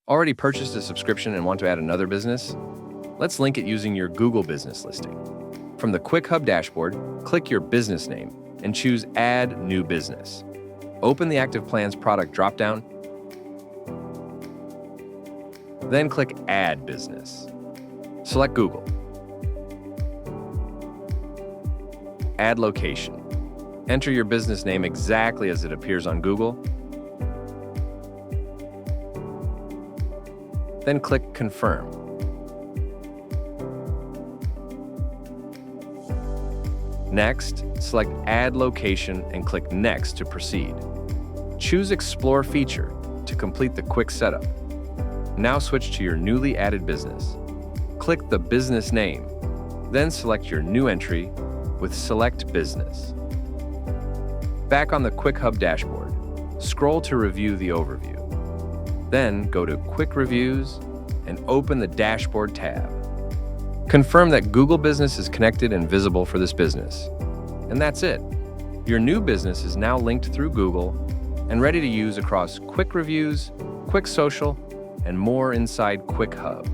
Already purchased a subscription and want to add another business? Let's link it using your Google business listing. From the Quick Hub dashboard, click your business name and choose Add New Business. Open the Active Plans product dropdown, then click Add Business. Select Google. Add location. Enter your business name exactly as it appears on Google. Then click Confirm. Next, select Add Location and click Next to proceed. Choose Explore Feature to complete the quick setup. Now switch to your newly added business. Click the business name, then select your new entry with Select Business. Back on the Quick Hub dashboard, scroll to review the overview. Then go to Quick Reviews and open the Dashboard tab. Confirm that Google Business is connected and visible for this business. And that's it. Your new business is now linked through Google and ready to use across Quick Reviews, Quick Social, and more inside Quick Hub.